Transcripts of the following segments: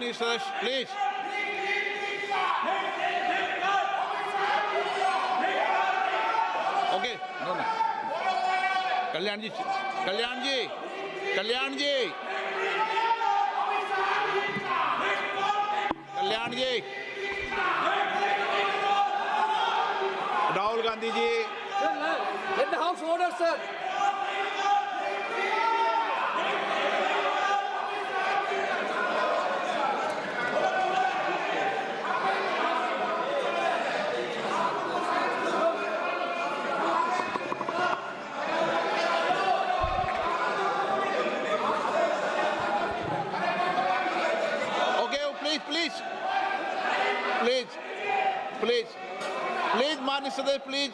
माननीय सदस्य please. Okay, no no, Kalyan ji, Kalyan ji, Kalyan ji, Kalyan ji, Rahul Gandhi ji, Let the House order, sir. Please माननीय सदस्य please.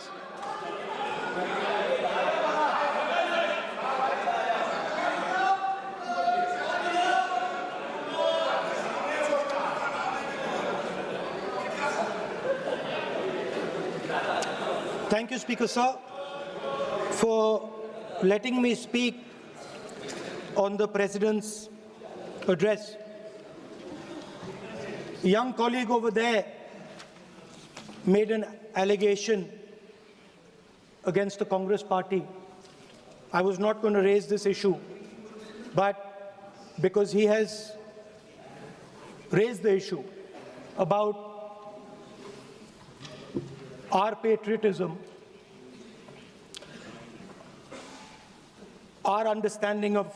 Thank you, Speaker Sir, for letting me speak on the President's address. A young colleague over there made an allegation against the Congress party. I was not going to raise this issue, but because he has raised the issue about our patriotism, our understanding of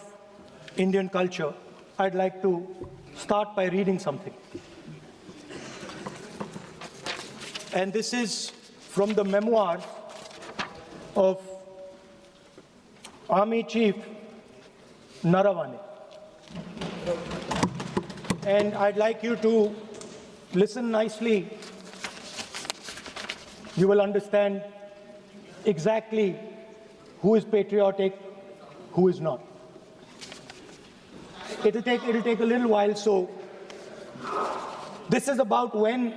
Indian culture, I'd like to start by reading something. And this is from the memoirs of Army Chief Naravane. And I'd like you to listen nicely. You will understand exactly who is patriotic, who is not. It'll take a little while, so this is about when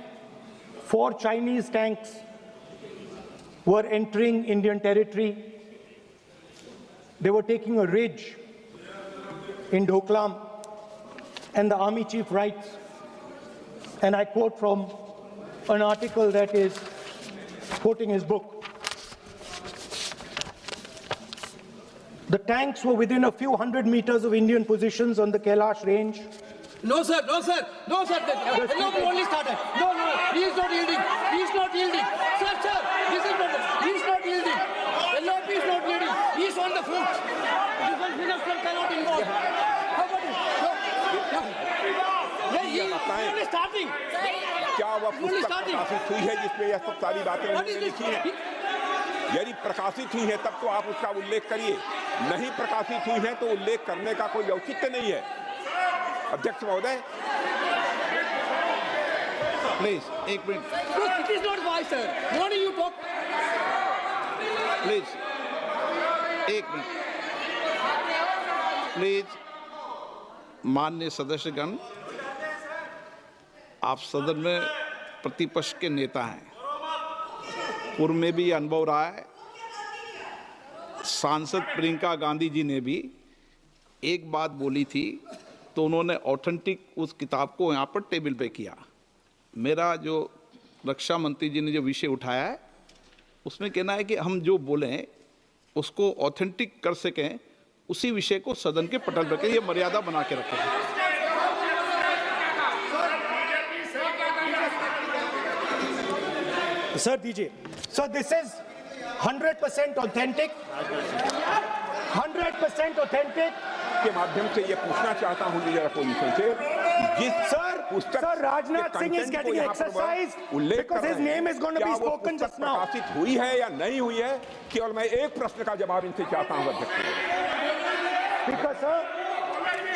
4 Chinese tanks were entering Indian territory. They were taking a ridge in Doklam, and the Army Chief writes, and I quote from an article that is quoting his book. The tanks were within a few hundred meters of Indian positions on the Kailash range. No, sir. No, sir. No, sir. No, we only started. No, he is not yielding. He is not yielding. Sir, this is not. He is not yielding. LOP is not yielding. He is on the front. Defense minister cannot involve. How about it? No. He is only starting. क्या वह पुस्तक प्रकाशित हुई है जिसमें यह सब सारी बातें उन्होंने लिखी हैं? यदि प्रकाशित हुई है तब तो आप उसका उल्लेख करिए, नहीं प्रकाशित हुई है तो उल्लेख करने का कोई औचित्य नहीं है। अध्यक्ष महोदय, प्लीज एक minute. It is not wise, sir. What do you talk? Please एक मिनट। प्लीज माननीय सदस्यगण, आप सदन में प्रतिपक्ष के नेता हैं, पूर्व में भी अनुभव रहा है। सांसद प्रियंका गांधी जी ने भी एक बात बोली थी तो उन्होंने ऑथेंटिक उस किताब को यहाँ पर टेबल पे किया। मेरा जो रक्षा मंत्री जी ने जो विषय उठाया है उसमें कहना है कि हम जो बोलें उसको ऑथेंटिक कर सकें, उसी विषय को सदन के पटल पर ये मर्यादा बना के रखें। Sir, DJ. So this is 100% authentic. 100% authentic. के माध्यम से ये पूछना चाहता हूँ लीडर अपोजिशन से, जिस पुस्तक Sir, Rajnath Singh is getting exercise because his name is going to be spoken just now. प्रकाशित हुई है या नहीं हुई है, केवल मैं एक प्रश्न का जवाब इनसे चाहता हूँ अध्यक्ष।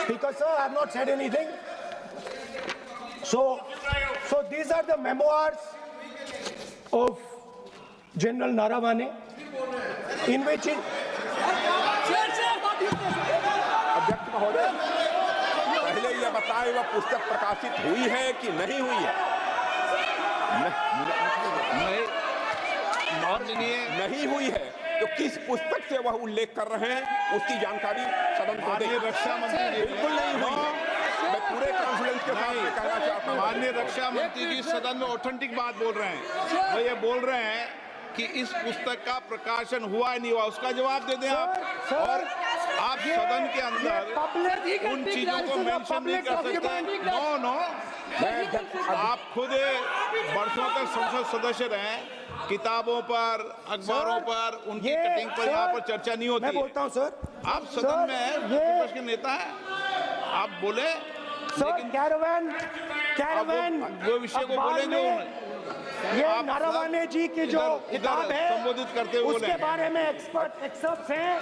Speaker sir, I have not said anything. So these are the memoirs of General Naravane, in which अध्यक्ष महोदय, पहले यह बताएं वह पुस्तक प्रकाशित हुई है कि नहीं हुई है? नहीं हुई है तो किस पुस्तक से वह उल्लेख कर रहे हैं उसकी जानकारी सदन को दें। रक्षा मंत्री बिल्कुल नहीं हुई है। मैं पूरे कॉन्फिडेंस के साथ ये कहना चाहता हूँ। माननीय रक्षा मंत्री जी सदन में ऑथेंटिक बात बोल रहे हैं। वो ये बोल रहे हैं कि इस पुस्तक का प्रकाशन हुआ है नहीं हुआ, उसका जवाब दे दें आप। और आप सदन के अंदर उन चीजों को मेंशन नहीं कर सकते। नो, आप खुद वर्षों तक संसद सदस्य रहे, किताबों पर, अखबारों पर, उनकी कटिंग पर यहाँ पर चर्चा नहीं होती। मैं बोलता हूँ सर, आप सदन में विपक्ष के नेता हैं, आप बोले, लेकिन कैरावैन वो विषय को बोले जो ये नारावाने जी की जो किताब है संबोधित करते हुए उसके बारे में एक्सपर्ट्स हैं,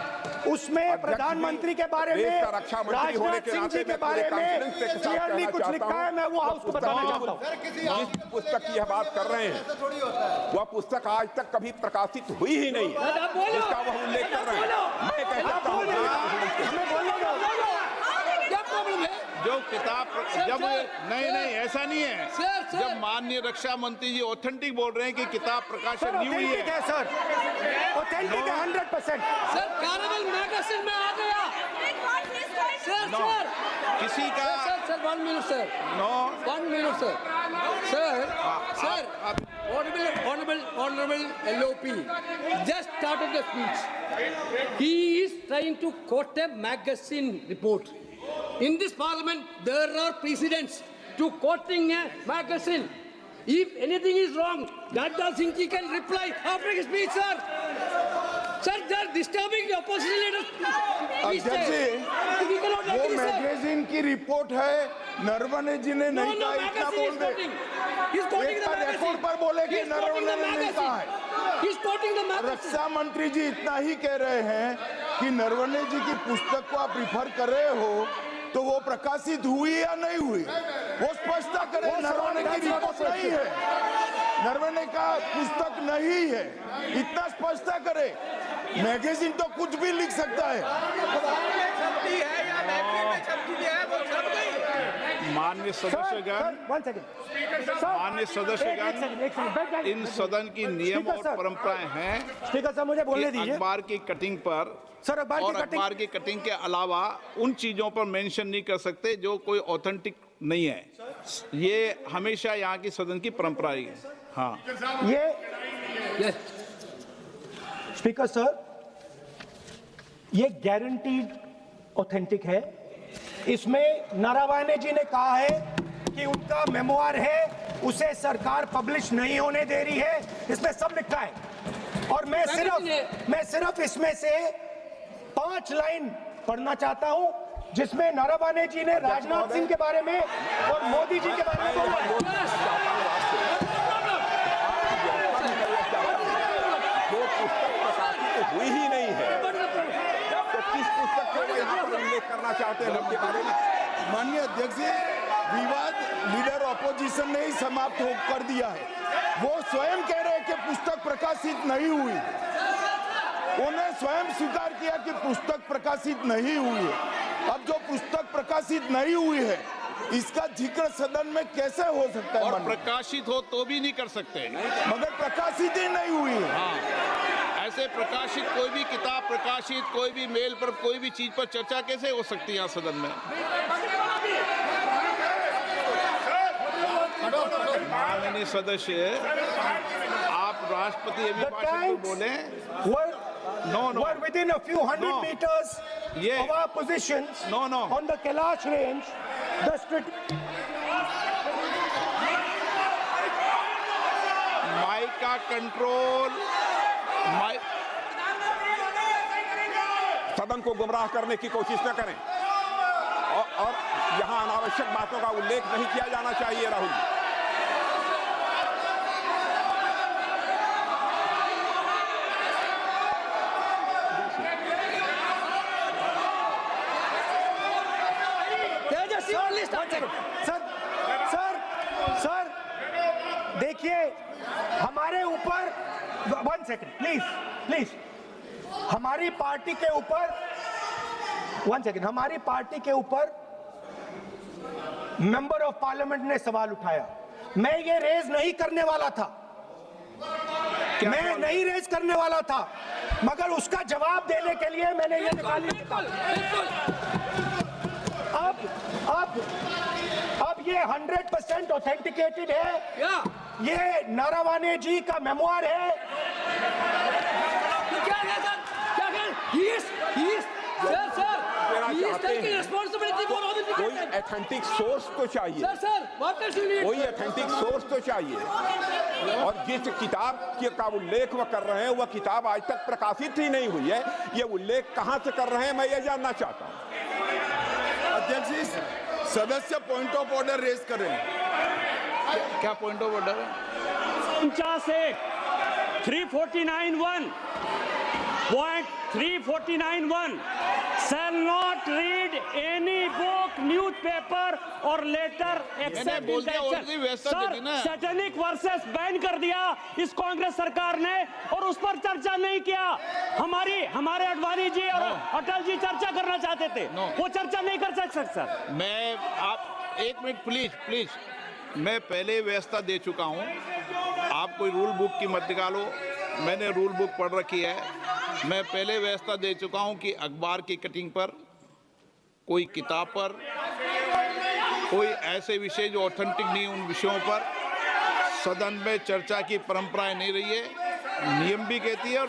उसमें प्रधानमंत्री के बारे में, राजनाथ सिंह जी के बारे में क्लियरली कुछ लिखा है। मैं वो हाउस को बताना चाहता हूँ। जिस पुस्तक की यह बात कर रहे हैं वह पुस्तक आज तक कभी प्रकाशित हुई ही नहीं है, जिसका वह उल्लेख कर रहे हैं। मैं कह सकता हूँ क्या प्रॉब्लम है? जो किताब जब नहीं ऐसा नहीं है। सर। जब माननीय रक्षा मंत्री जी ऑथेंटिक बोल रहे हैं कि किताब प्रकाशन नहीं हुई है सर, ऑथेंटिक है 100%। सर कैरावैन मैगजीन में आ गया। सर किसी का sir 1 minute sir, 1 minute sir, honorable LOP just started the speech. He is trying to quote a magazine report. In this parliament, there are precedents to quoting a magazine. If anything is wrong, Radha Singh ji can reply after his speech, sir. Sir, they are disturbing the opposition leaders. अध्यक्ष जी, वो magazine की report है, नरवणे जी ने नहीं कहा, इतना बोल दे। एक रिपोर्ट पर बोले कि नरवणे ने नहीं कहा है। रक्षा मंत्री जी इतना ही कह रहे हैं कि नरवणे जी की पुस्तक को आप रिफर कर रहे हो, तो वो प्रकाशित हुई या नहीं हुई, वो स्पष्टता करे। नरवणे की रिपोर्ट नहीं है, नरवणे का पुस्तक नहीं है, इतना स्पष्टता करे। मैगजीन तो कुछ भी लिख सकता है। माननीय सदस्यगण, माननीय सदस्यगण, इन सदन की नियम और परंपराएं हैं। स्पीकर साहब मुझे बोलने दीजिए। अखबार की कटिंग पर सर, और अखबार की कटिंग के अलावा उन चीजों पर मेंशन नहीं कर सकते जो कोई ऑथेंटिक नहीं है। ये हमेशा यहाँ की सदन की परंपरा ही है। हाँ, ये स्पीकर सर, ये गारंटीड ऑथेंटिक है। इसमें नारावाने जी ने कहा है कि उनका मेमोआर है, उसे सरकार पब्लिश नहीं होने दे रही है, इसमें सब लिखा है। और मैं सिर्फ इसमें से 5 लाइन पढ़ना चाहता हूं, जिसमें नारावाने जी ने राजनाथ सिंह के बारे में और मोदी जी के बारे में बोला है। जो पुस्तक प्रकाशित हुई ही नहीं है, तो किस पुस्तक को यहाँ पर उल्लेख करना चाहते हैं उनके बारे में? माननीय अध्यक्ष जी, विवाद लीडर ऑपोजिशन ने ही समाप्त कर दिया है। वो स्वयं कह रहे हैं कि पुस्तक प्रकाशित नहीं हुई, उन्हें स्वयं स्वीकार किया कि पुस्तक प्रकाशित नहीं हुई है। अब जो पुस्तक प्रकाशित नहीं हुई है, इसका जिक्र सदन में कैसे हो सकता है? और प्रकाशित हो तो भी नहीं कर सकते, मगर प्रकाशित ही नहीं हुई है। हाँ, ऐसे प्रकाशित कोई भी किताब प्रकाशित, कोई भी मेल पर, कोई भी चीज पर चर्चा कैसे हो सकती है यहाँ सदन में? माननीय सदस्य, आप राष्ट्रपति अभिभाषण को बोले। Were within a few hundred meters of our positions on the Kailash range. Mic का कंट्रोल, सदन को गुमराह करने की कोशिश न करें और यहाँ अनावश्यक बातों का उल्लेख नहीं किया जाना चाहिए। राहुल, सर देखिए, हमारे ऊपर 1 सेकंड प्लीज, हमारी पार्टी के ऊपर 1 सेकंड, हमारी पार्टी के ऊपर मेंबर ऑफ पार्लियामेंट ने सवाल उठाया। मैं ये रेज नहीं करने वाला था, मैं नहीं रेज करने वाला था, मगर उसका जवाब देने के लिए मैंने ये निकाली। अब 100% ऑथेंटिकेटेड है। Yeah. ये नारावाने जी का मेमोयर है। क्या है सर? क्या है? He is taking responsibility for all the कोई things. एथेंटिक सोर्स तो चाहिए, Sir, what does he need? कोई एथेंटिक सोर्स तो चाहिए। और जिस किताब का उल्लेख वह कर रहे हैं वह किताब आज तक प्रकाशित ही नहीं हुई है। ये उल्लेख कहां से कर रहे हैं मैं ये जानना चाहता हूं। अध्यक्ष जी, सदस्य पॉइंट ऑफ ऑर्डर रेज करें। क्या पॉइंट ऑफ ऑर्डर है? 349(1) shall not read any book, newspaper or letter except बोल in दिया, the already व्यवस्था दे दी ना। सैटेनिक वर्सेस बैन कर दिया इस कांग्रेस सरकार ने और उस पर चर्चा नहीं किया। हमारे अडवाणी जी और अटल जी चर्चा करना चाहते थे, वो चर्चा नहीं कर सकते सर। मैं आप एक मिनट प्लीज, मैं पहले व्यवस्था दे चुका हूं। आप कोई रूल बुक की मत निकालो, मैंने रूल बुक पढ़ रखी है। मैं पहले व्यवस्था दे चुका हूं कि अखबार की कटिंग पर, कोई किताब पर, कोई ऐसे विषय जो ऑथेंटिक नहीं, उन विषयों पर सदन में चर्चा की परंपराएं नहीं रही है। नियम भी कहती है और